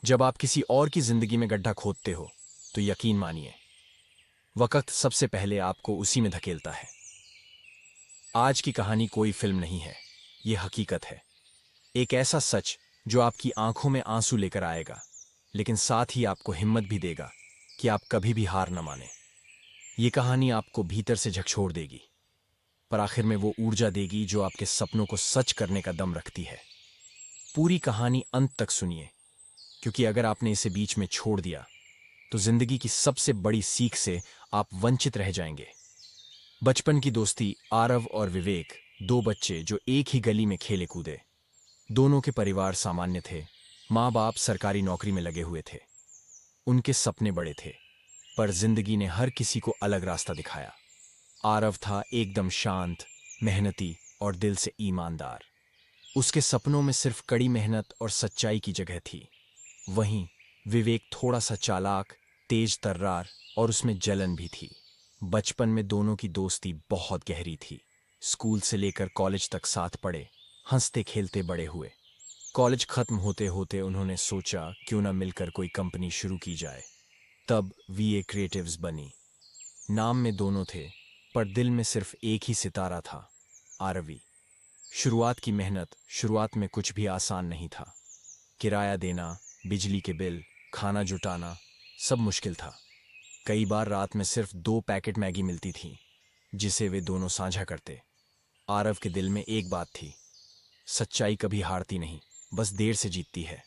जब आप किसी और की जिंदगी में गड्ढा खोदते हो तो यकीन मानिए वक्त सबसे पहले आपको उसी में धकेलता है। आज की कहानी कोई फिल्म नहीं है, ये हकीकत है। एक ऐसा सच जो आपकी आंखों में आंसू लेकर आएगा, लेकिन साथ ही आपको हिम्मत भी देगा कि आप कभी भी हार न माने। ये कहानी आपको भीतर से झकझोर देगी, पर आखिर में वो ऊर्जा देगी जो आपके सपनों को सच करने का दम रखती है। पूरी कहानी अंत तक सुनिए, क्योंकि अगर आपने इसे बीच में छोड़ दिया तो जिंदगी की सबसे बड़ी सीख से आप वंचित रह जाएंगे। बचपन की दोस्ती। आरव और विवेक, दो बच्चे जो एक ही गली में खेले कूदे। दोनों के परिवार सामान्य थे, माँ बाप सरकारी नौकरी में लगे हुए थे। उनके सपने बड़े थे, पर जिंदगी ने हर किसी को अलग रास्ता दिखाया। आरव था एकदम शांत, मेहनती और दिल से ईमानदार। उसके सपनों में सिर्फ कड़ी मेहनत और सच्चाई की जगह थी। वहीं विवेक थोड़ा सा चालाक, तेज तर्रार और उसमें जलन भी थी। बचपन में दोनों की दोस्ती बहुत गहरी थी। स्कूल से लेकर कॉलेज तक साथ पढ़े, हंसते खेलते बड़े हुए। कॉलेज खत्म होते होते उन्होंने सोचा क्यों ना मिलकर कोई कंपनी शुरू की जाए। तब वीए क्रिएटिव्स बनी। नाम में दोनों थे, पर दिल में सिर्फ एक ही सितारा था, आरवी। शुरुआत की मेहनत। शुरुआत में कुछ भी आसान नहीं था। किराया देना, बिजली के बिल, खाना जुटाना, सब मुश्किल था। कई बार रात में सिर्फ 2 पैकेट मैगी मिलती थी, जिसे वे दोनों साझा करते। आरव के दिल में एक बात थी, सच्चाई कभी हारती नहीं, बस देर से जीतती है।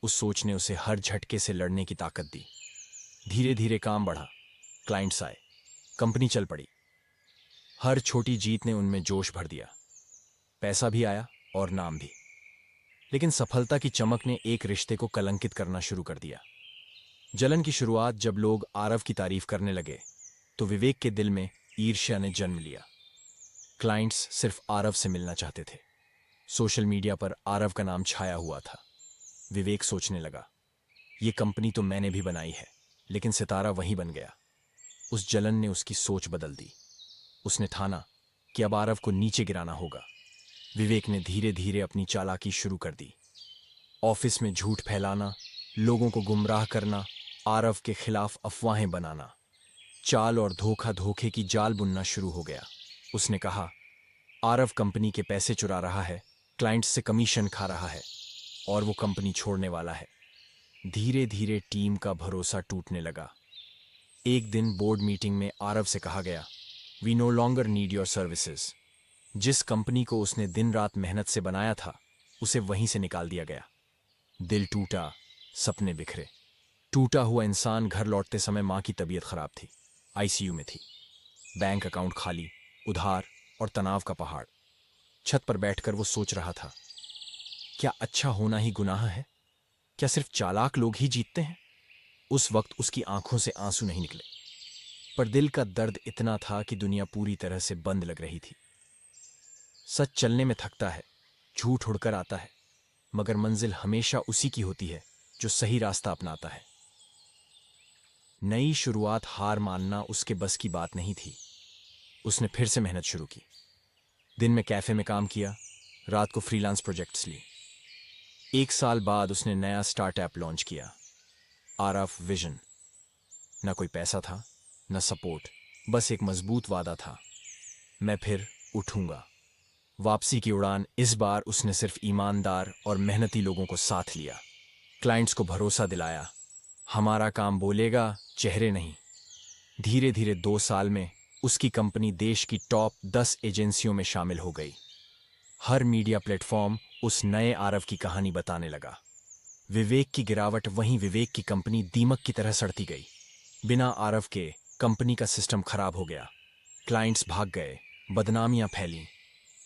उस सोच ने उसे हर झटके से लड़ने की ताकत दी। धीरे धीरे काम बढ़ा, क्लाइंट्स आए, कंपनी चल पड़ी। हर छोटी जीत ने उनमें जोश भर दिया। पैसा भी आया और नाम भी। लेकिन सफलता की चमक ने एक रिश्ते को कलंकित करना शुरू कर दिया। जलन की शुरुआत। जब लोग आरव की तारीफ करने लगे तो विवेक के दिल में ईर्ष्या ने जन्म लिया। क्लाइंट्स सिर्फ आरव से मिलना चाहते थे। सोशल मीडिया पर आरव का नाम छाया हुआ था। विवेक सोचने लगा, ये कंपनी तो मैंने भी बनाई है, लेकिन सितारा वहीं बन गया। उस जलन ने उसकी सोच बदल दी। उसने ठाना कि अब आरव को नीचे गिराना होगा। विवेक ने धीरे धीरे अपनी चालाकी शुरू कर दी। ऑफिस में झूठ फैलाना, लोगों को गुमराह करना, आरव के खिलाफ अफवाहें बनाना। चाल और धोखा धोखे की जाल बुनना शुरू हो गया। उसने कहा, आरव कंपनी के पैसे चुरा रहा है, क्लाइंट्स से कमीशन खा रहा है और वो कंपनी छोड़ने वाला है। धीरे धीरे टीम का भरोसा टूटने लगा। एक दिन बोर्ड मीटिंग में आरव से कहा गया, we no longer need your services. जिस कंपनी को उसने दिन रात मेहनत से बनाया था, उसे वहीं से निकाल दिया गया। दिल टूटा, सपने बिखरे। टूटा हुआ इंसान। घर लौटते समय मां की तबीयत खराब थी, आईसीयू में थी। बैंक अकाउंट खाली, उधार और तनाव का पहाड़। छत पर बैठकर वो सोच रहा था, क्या अच्छा होना ही गुनाह है? क्या सिर्फ चालाक लोग ही जीतते हैं? उस वक्त उसकी आंखों से आंसू नहीं निकले, पर दिल का दर्द इतना था कि दुनिया पूरी तरह से बंद लग रही थी। सच चलने में थकता है, झूठ उड़कर आता है, मगर मंजिल हमेशा उसी की होती है जो सही रास्ता अपनाता है। नई शुरुआत। हार मानना उसके बस की बात नहीं थी। उसने फिर से मेहनत शुरू की। दिन में कैफे में काम किया, रात को फ्रीलांस प्रोजेक्ट्स लिए। 1 साल बाद उसने नया स्टार्टअप लॉन्च किया, आरव विजन। न कोई पैसा था, न सपोर्ट, बस एक मजबूत वादा था, मैं फिर उठूंगा। वापसी की उड़ान। इस बार उसने सिर्फ ईमानदार और मेहनती लोगों को साथ लिया। क्लाइंट्स को भरोसा दिलाया, हमारा काम बोलेगा, चेहरे नहीं। धीरे धीरे 2 साल में उसकी कंपनी देश की टॉप 10 एजेंसियों में शामिल हो गई। हर मीडिया प्लेटफॉर्म उस नए आरव की कहानी बताने लगा। विवेक की गिरावट। वहीं विवेक की कंपनी दीमक की तरह सड़ती गई। बिना आरव के कंपनी का सिस्टम खराब हो गया। क्लाइंट्स भाग गए, बदनामियां फैलीं,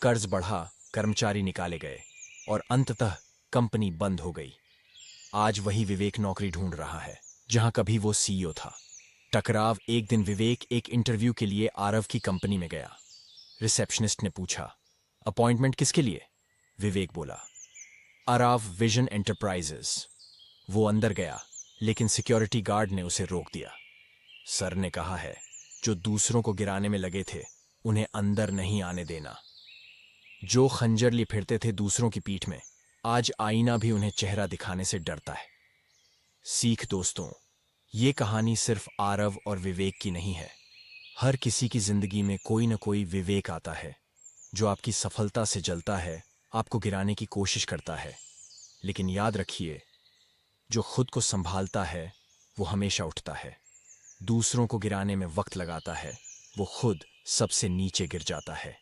कर्ज बढ़ा, कर्मचारी निकाले गए और अंततः कंपनी बंद हो गई। आज वही विवेक नौकरी ढूंढ रहा है जहां कभी वो सीईओ था। टकराव। एक दिन विवेक एक इंटरव्यू के लिए आरव की कंपनी में गया। रिसेप्शनिस्ट ने पूछा, अपॉइंटमेंट किसके लिए? विवेक बोला, आरव विजन एंटरप्राइजेस। वो अंदर गया, लेकिन सिक्योरिटी गार्ड ने उसे रोक दिया। सर ने कहा है, जो दूसरों को गिराने में लगे थे उन्हें अंदर नहीं आने देना। जो खंजर लिए फिरते थे दूसरों की पीठ में, आज आईना भी उन्हें चेहरा दिखाने से डरता है। सीख दोस्तों, ये कहानी सिर्फ आरव और विवेक की नहीं है। हर किसी की जिंदगी में कोई न कोई विवेक आता है जो आपकी सफलता से जलता है, आपको गिराने की कोशिश करता है। लेकिन याद रखिए, जो खुद को संभालता है वो हमेशा उठता है। दूसरों को गिराने में वक्त लगाता है, वो खुद सबसे नीचे गिर जाता है।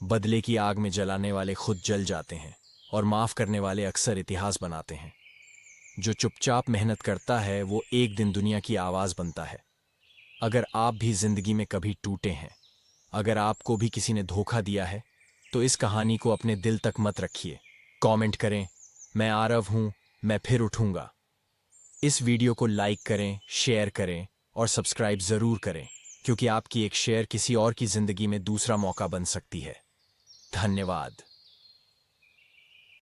बदले की आग में जलाने वाले खुद जल जाते हैं और माफ करने वाले अक्सर इतिहास बनाते हैं। जो चुपचाप मेहनत करता है वो एक दिन दुनिया की आवाज बनता है। अगर आप भी जिंदगी में कभी टूटे हैं, अगर आपको भी किसी ने धोखा दिया है, तो इस कहानी को अपने दिल तक मत रखिए। कमेंट करें, मैं आरव हूं, मैं फिर उठूंगा। इस वीडियो को लाइक करें, शेयर करें और सब्सक्राइब जरूर करें, क्योंकि आपकी एक शेयर किसी और की जिंदगी में दूसरा मौका बन सकती है। धन्यवाद।